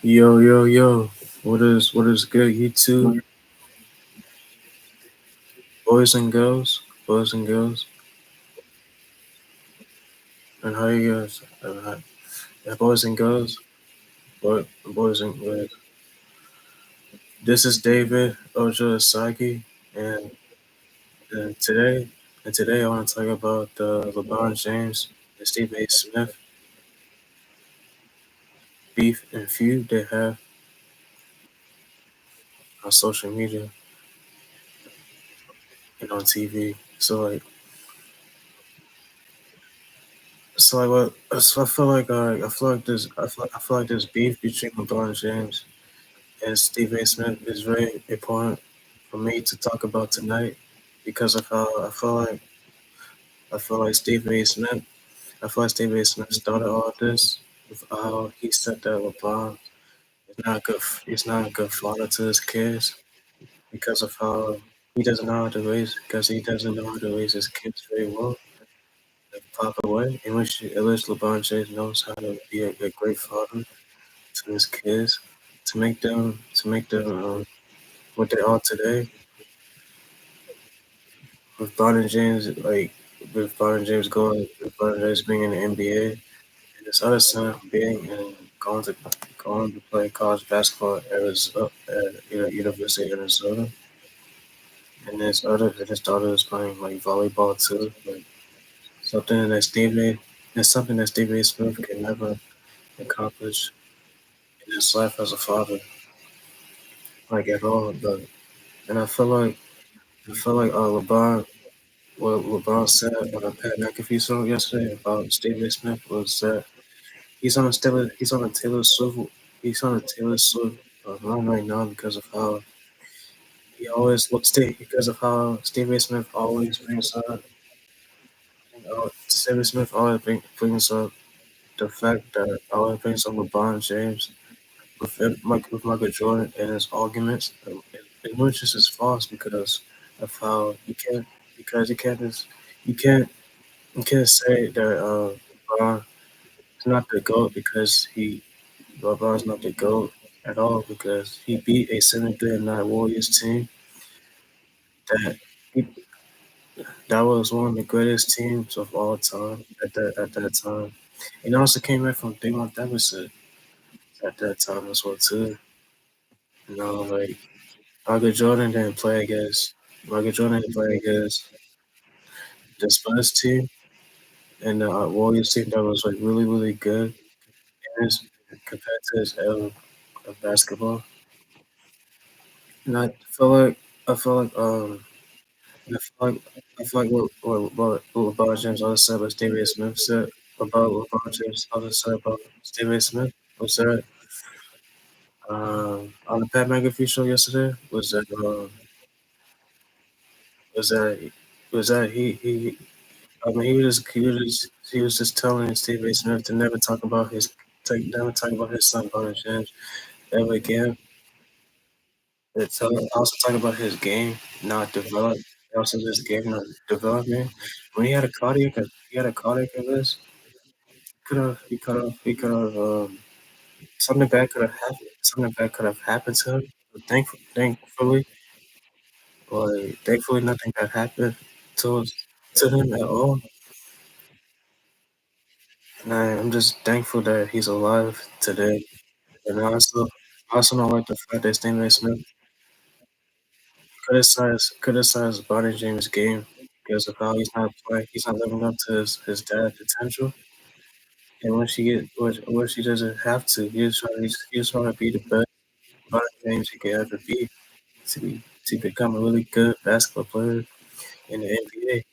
Yo, yo, yo. What is good, YouTube? Boys and girls, and how you guys? Yeah, boys and girls, boys and girls. This is David Ojo-Osagie, and, and today, and today I want to talk about LeBron James and Stephen A. Smith beef and feud they have on social media and on TV. So I feel like I feel like this beef between LeBron James and Stephen A. Smith is very important for me to talk about tonight because of how I feel like Stephen A. Smith started all this with how he said that LeBron he's not a good father to his kids because of how he doesn't know how to raise his kids very well, the proper way in which LeBron James knows how to be a great father to his kids to make them what they are today with Bron James, with Bron James being in the NBA, and his other son being going to play college basketball at Arizona, at University of Arizona, and his daughter is playing like volleyball too, like something that Stephen something that Stephen A. Smith can never accomplish in his life as a father, like at all. But and I feel like what LeBron said on a Pat McAfee song yesterday about Stephen A. Smith was that he's on a Taylor Swift run right now because of how Stephen A. Smith always brings up Stephen Smith brings up the fact that always brings up LeBron James with Michael Jordan and his arguments, in which this is false because of how you can't just you can't you can't say that LeBron is not the GOAT because LeBron's not the GOAT at all because he beat a 7-3-9 Warriors team that he, that was one of the greatest teams of all time at that time. And also came back from 3-1 deficit at that time as well too. Like Michael Jordan didn't play against Michael Jordan didn't play against the Spurs team and the Warriors team that was like really good in his, compared to his era of basketball. And I feel like And I feel like what LeBron James also said, what Stephen A. Smith said about LeBron James also said about Stephen A. Smith was that on the Pat McAfee show yesterday was that was that he I mean he was just telling Stephen A. Smith to never talk about his son LeBron James ever again. Also talk about his game not develop. Also his game not development. When he had a cardiac arrest. He could have something bad could have happened to him. But thankfully nothing bad happened to to him at all. And I'm just thankful that he's alive today. And I also don't like the fact that Stephen A. Smith criticized Bonnie James' game because of how he's not living up to his dad's potential. And when she doesn't have to, he's trying to be the best Bonnie James he could ever be. To become a really good basketball player in the NBA.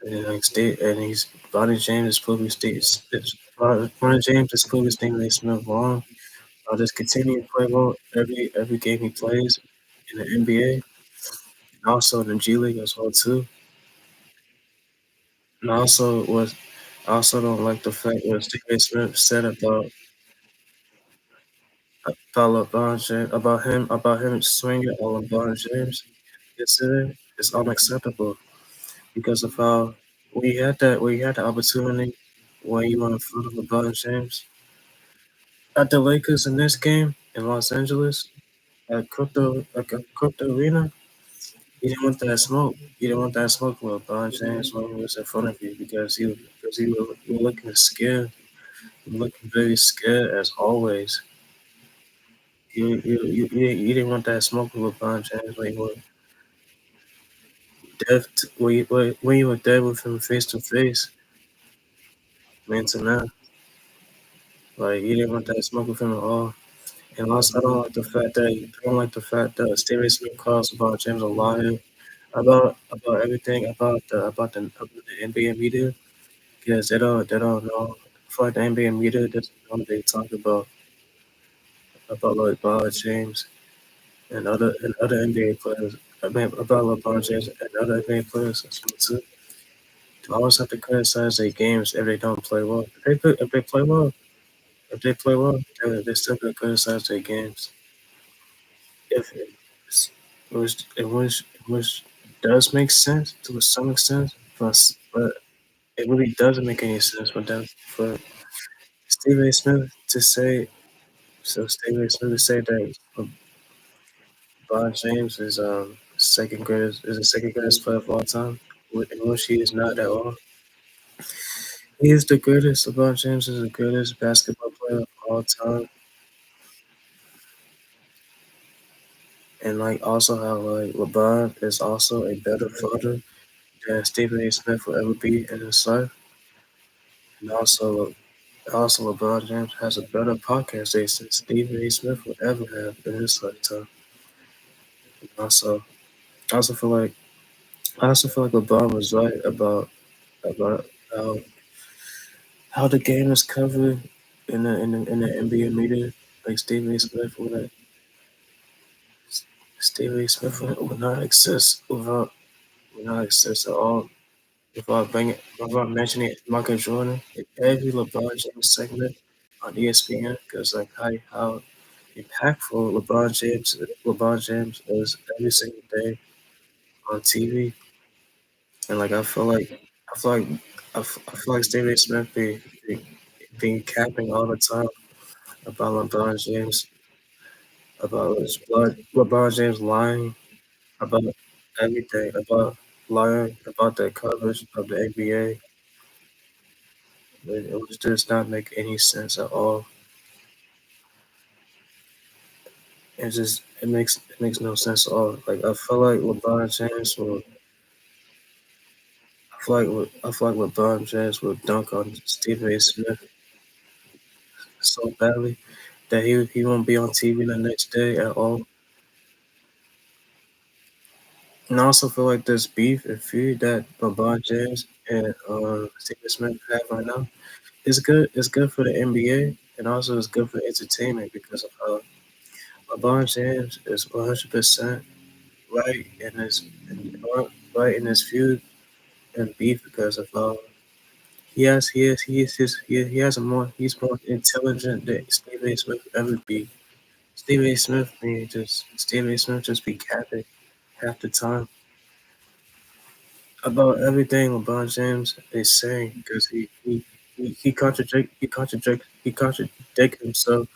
And he's Bonnie James is proving states Bonnie James is proving Stephen A. Smith wrong. I'll just continue to play well every game he plays in the NBA and also in the G League as well too. And I also don't like the fact what Stephen A. Smith said about about LeBron James, about him swinging on LeBron James yesterday is unacceptable because of how we had the opportunity when you were in front of LeBron James at the Lakers in this game in Los Angeles at Crypto Arena. You didn't want that smoke. You didn't want that smoke with LeBron James when he was in front of you because you were looking scared. You were looking very scared as always. You didn't want that smoke with LeBron James when you were when you were there with him face to face, man to man. Like you didn't want that smoke with him at all. And also, I don't like the fact that Stephen Smith calls LeBron James a liar about everything about the NBA media because they don't know. For the NBA media doesn't know what they talk about like LeBron James and other NBA players. I mean about LeBron James and other NBA players as well too. To always have to criticize their games if they don't play well. If they play well, they still gonna criticize their games. If which does make sense to some extent, but it really doesn't make any sense for them for Stephen A. Smith to say Stephen A. Smith to say that LeBron James is the second greatest player of all time, in which he is not at all. He is the greatest. LeBron James is the greatest basketball player of all time, and like also how like LeBron is also a better father than Stephen A. Smith will ever be in his life, and also LeBron James has a better podcast taste than Stephen A. Smith will ever have in his lifetime. And I also feel like I also feel like LeBron was right about how the game is covered in the NBA media. Like Stephen A. Smith would not exist would not exist at all without mentioning Michael Jordan in every LeBron James segment on ESPN because like how impactful LeBron James is every single day on TV. And like I feel like I feel like Stephen A. Smith be capping all the time about LeBron James, about his blood, LeBron James lying about everything, about lying about the coverage of the NBA. It does not make any sense at all. It makes no sense at all. Like I feel like LeBron James will I feel like LeBron James will dunk on Stephen A. Smith so badly that he won't be on TV the next day at all. And I also feel like this beef and feud that LeBron James and Stephen Smith have right now is good. It's good for the NBA and also it's good for entertainment because of how LeBron James is 100% right in right in his feud and beef because of how he has a more he's more intelligent than Stephen A. Smith ever be. Stephen A. Smith just be capping half the time about everything LeBron James is saying because he contradict himself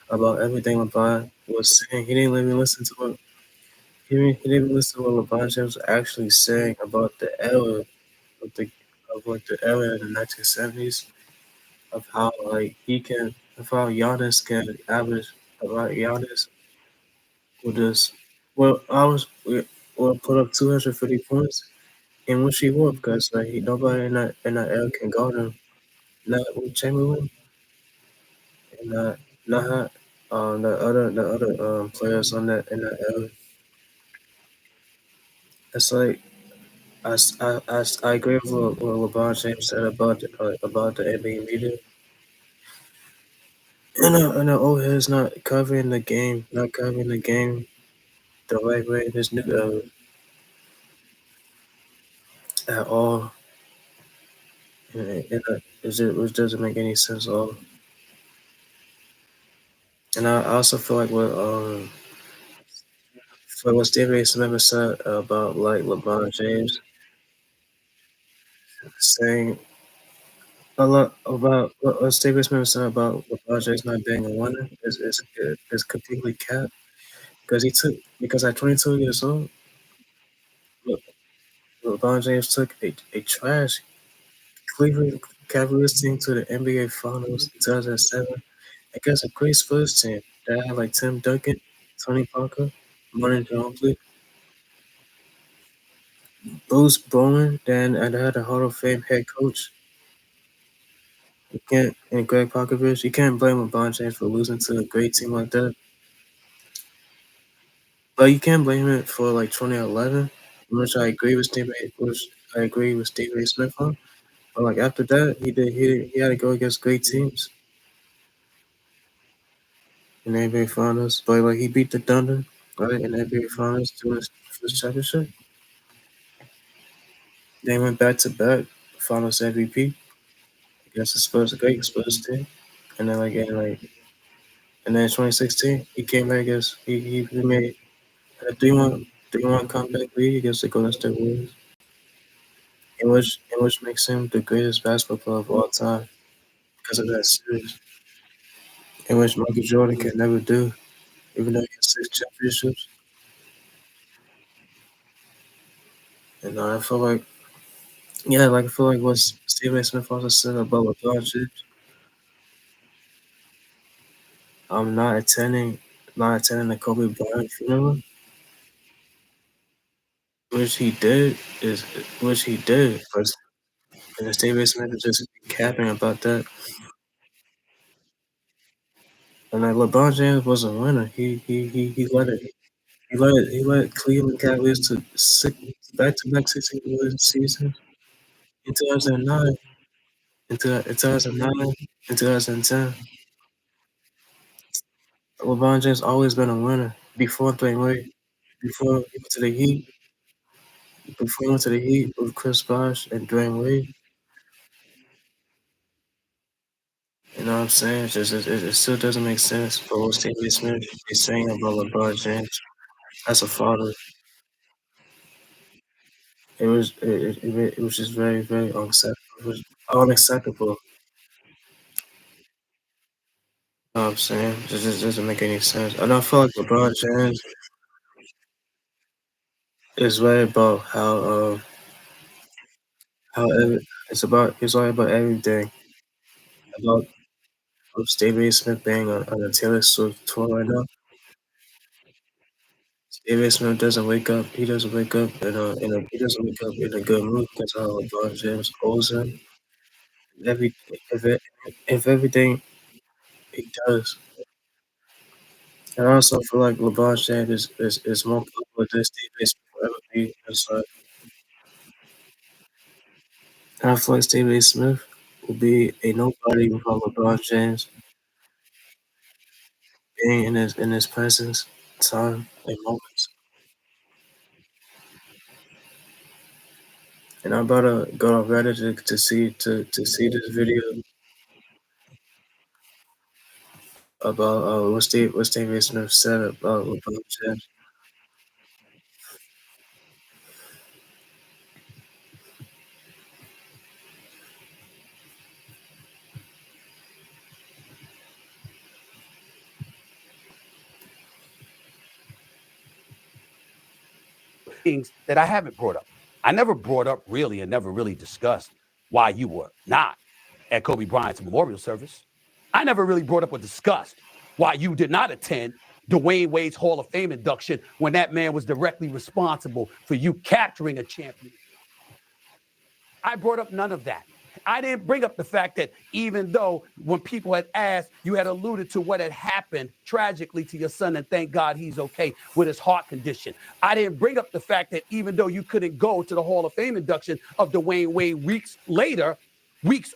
about everything LeBron was saying. He didn't even listen to what LeBron James was actually saying about the era of the of like the era in the 1970s of how like he can of how Giannis can average about Giannis will just will put up 250 points in which he will because like nobody in that era can guard him. Not with Chamberlain and not the other players on that in that era. It's like I agree with what LeBron James said about the NBA media. And the old heads not covering the game the right way in this new era at all. And which doesn't make any sense at all. And I also feel like what Stephen A. Smith said about like LeBron James saying a lot about what Stephen A. Smith said about LeBron James not being a winner is completely cap because at 22 years old, Le- LeBron James took a trash Cleveland Cavaliers team to the NBA Finals in 2007 against a great Spurs team that had like Tim Duncan, Tony Parker, Martin Ginobili, Bruce Bowen, then and had a Hall of Fame head coach. You can't and Greg Popovich. You can't blame LeBron James for losing to a great team like that. But you can't blame him for like 2011, which I agree with Stephen A. Smith on. But like after that, he had to go against great teams in the NBA Finals. But like he beat the Thunder right in the NBA Finals to win his first championship. They went back to back Finals MVP against the Spurs, a great Spurs team. And then and then in 2016 he came back against he made a 3-1 comeback lead against the Golden State Warriors, in which makes him the greatest basketball player of all time because of that series, in which Michael Jordan can never do, even though he has 6 championships. And I feel like what Stephen A. Smith also said about LeBron James, I'm not attending the Kobe Bryant funeral, which he did is which he did, but and Stephen A. Smith is just capping about that. And like LeBron James was a winner. He led Cleveland Cavaliers to back-to-back 16 seasons in 2009, in 2009, in 2010. LeBron James always been a winner. Before he went to the Heat, before he went to the Heat with Chris Bosh and Dwayne Wade. You know what I'm saying? It still doesn't make sense for what Stephen A. Smith is saying about LeBron James as a father. It was just very, very unacceptable. You know what I'm saying? It just doesn't make any sense. And I feel like LeBron James is right about it's all about everything about Stevie Smith being on the Taylor Swift tour right now. Stevie Smith doesn't wake up. He doesn't wake up he doesn't wake up in a good mood because how LeBron James owes him every if it, if everything he does. And I also feel like LeBron James is more popular than Stevie Smith will ever be. And I feel like Stephen A. Smith will be a nobody without LeBron James being in his presence, time, and moments. And I'm about to go on Reddit to see this video about what Stephen A. Smith said about LeBron James. things that I haven't brought up. I never brought up really and never really discussed why you were not at Kobe Bryant's memorial service. I never really brought up or discussed why you did not attend Dwayne Wade's Hall of Fame induction when that man was directly responsible for you capturing a champion. I brought up none of that. I didn't bring up the fact that even though when people had asked, you had alluded to what had happened tragically to your son, and thank God he's okay with his heart condition. I didn't bring up the fact that even though you couldn't go to the Hall of Fame induction of Dwayne Wade weeks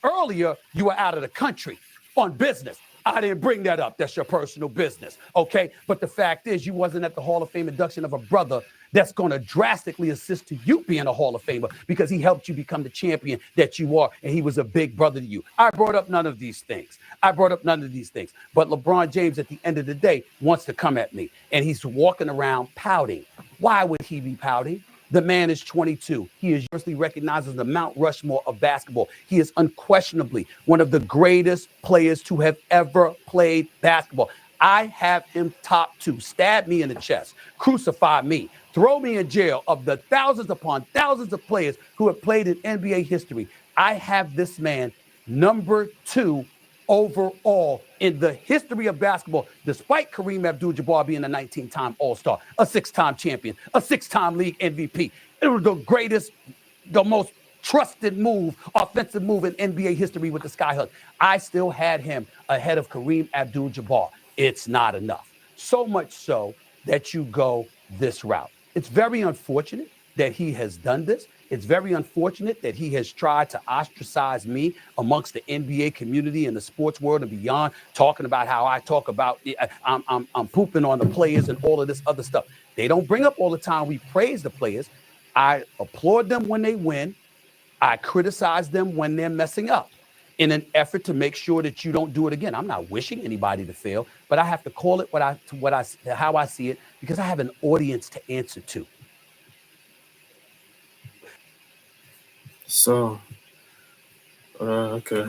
earlier, you were out of the country on business. I didn't bring that up. That's your personal business. Okay. But the fact is, you wasn't at the Hall of Fame induction of a brother that's going to drastically assist to you being a Hall of Famer because he helped you become the champion that you are. And he was a big brother to you. I brought up none of these things. But LeBron James, at the end of the day, wants to come at me. And he's walking around pouting. Why would he be pouting? The man is 22. He is universally recognized as the Mount Rushmore of basketball. He is unquestionably one of the greatest players to have ever played basketball. I have him top 2. Stab me in the chest, crucify me, throw me in jail. Of the thousands upon thousands of players who have played in NBA history, I have this man number 2 overall in the history of basketball, despite Kareem Abdul-Jabbar being a 19-time All-Star, a 6-time champion, a 6-time league MVP. It was the greatest, the most trusted move, offensive move in NBA history with the Skyhook. I still had him ahead of Kareem Abdul-Jabbar. It's not enough. So much so that you go this route. It's very unfortunate that he has done this. It's very unfortunate that he has tried to ostracize me amongst the NBA community and the sports world and beyond, talking about how I talk about I'm pooping on the players and all of this other stuff. They don't bring up all the time we praise the players. I applaud them when they win. I criticize them when they're messing up in an effort to make sure that you don't do it again. I'm not wishing anybody to fail, but I have to call it how I see it because I have an audience to answer to. So, okay.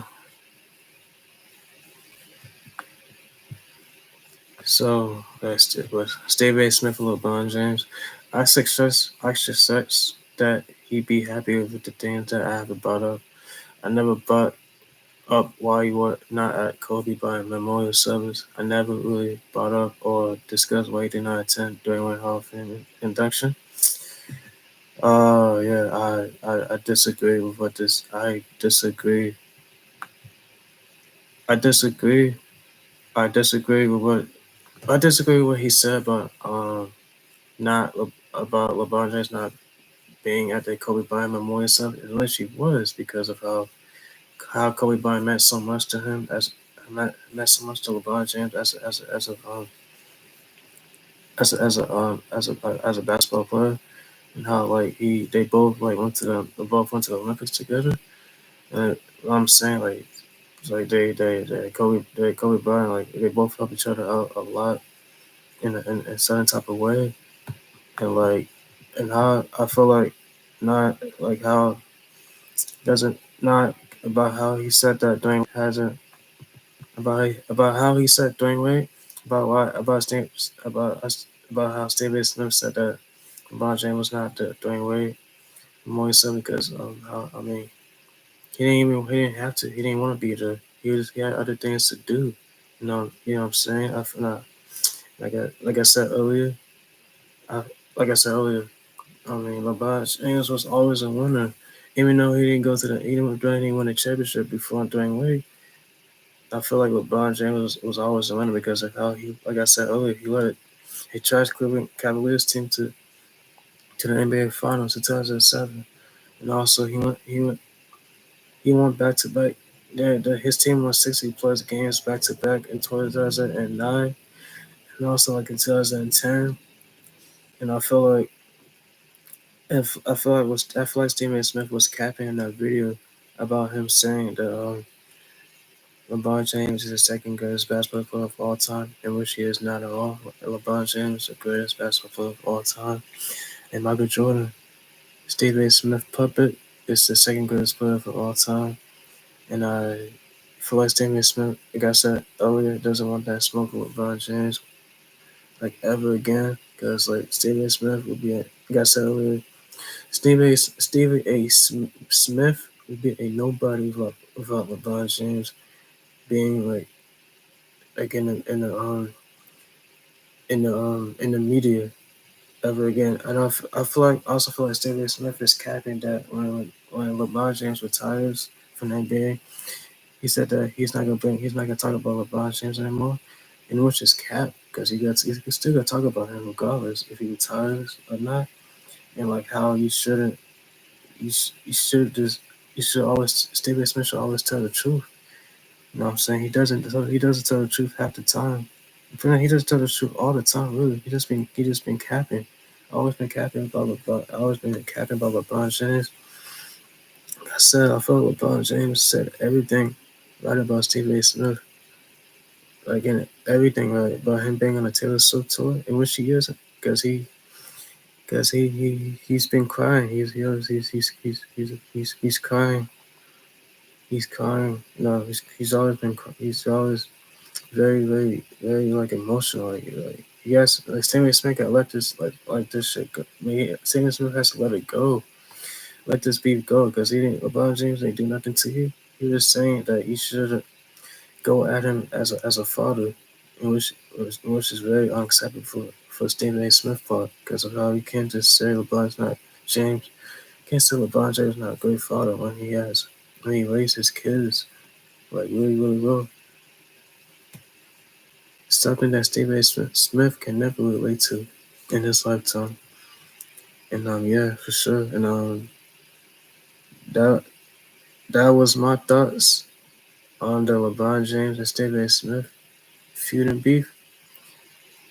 So, Steve A. Smith and LeBron James. I suggest that he be happy with the things that I have brought up. I never brought up why you were not at Kobe Bryant Memorial Service. I never really brought up or discussed why he did not attend during my Hall of Fame induction. Yeah, I disagree with what this. I disagree. I disagree. I disagree with what I disagree with what he said about not about LeBron James not being at the Kobe Bryant Memorial Service, unless he was because of how Kobe Bryant meant so much to him meant so much to LeBron James as a basketball player, and how like they both like both went to the Olympics together. And I'm saying like it's like they Kobe Bryant like they both help each other out a lot in a certain type of way, and like and how I feel like not like how doesn't not about how he said that Dwayne hasn't about how he said Dwayne Wade about why about how Stephen Smith said that LeBron James was not the Dwayne Wade more so because how I mean he didn't have to he didn't want to be there he had other things to do you know what I'm saying I feel like I said earlier I like I said earlier I mean LeBron James was always a winner even though he didn't go to the he didn't win a championship before Dwayne Wade. I feel like LeBron James was always a winner because of how like I said earlier, he trashed Cleveland Cavaliers team to the NBA Finals in 2007, and also he won back to back. His team won 60 plus games back to back in 2009, and also like in 2010. And I feel like Stephen Smith was capping in that video about him saying that LeBron James is the second greatest basketball player of all time, in which he is not at all. LeBron James is the greatest basketball player of all time. And Michael Jordan, Steve A. Smith puppet, is the second greatest player of all time. And I feel like Stephen A. Smith, like I said earlier, doesn't want that smoke with LeBron James like ever again. Because like Stephen A. Smith would be, like I said earlier, Stephen A. Smith would be a nobody without LeBron James being like in the media ever again. And I also feel like Stephen A. Smith is capping that when LeBron James retires from the NBA, he said that he's not gonna talk about LeBron James anymore, and which is cap because he's still gonna talk about him regardless if he retires or not, and like how you should always Stephen A. Smith should always tell the truth You know what I'm saying? He doesn't tell the truth half the time. He doesn't tell the truth all the time, really. He just been capping. Always been capping about LeBron. Always been capping about LeBron James. I felt LeBron James said everything right about Stephen A. Smith. Like in everything right about him being on a Taylor Swift tour, in which he isn't, because he's been crying. He's crying. He's crying. No, he's always been. He's always very, very, very like emotional. Like yes, like Stephen A. Smith got let this shit go. I mean, Stephen Smith has to let it go. Let this beef go because he didn't. LeBron James didn't do nothing to you. He was saying that you should go at him as a father, in which is very unacceptable for Stephen A. Smith part because of how you can't just say LeBron's not James. Can't say LeBron James not a great father when he raised his kids like really really well. Something that Stephen A. Smith can never relate to in his lifetime. And yeah, for sure. And that that was my thoughts on the LeBron James and Stephen A. Smith feud and beef.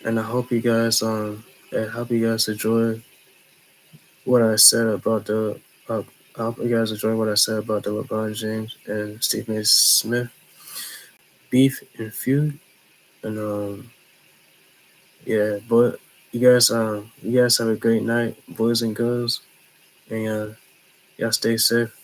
And I hope you guys enjoy what I said about the. I hope you guys enjoy what I said about the LeBron James and Stephen A. Smith beef and feud. And yeah, but you guys have a great night, boys and girls, and y'all stay safe.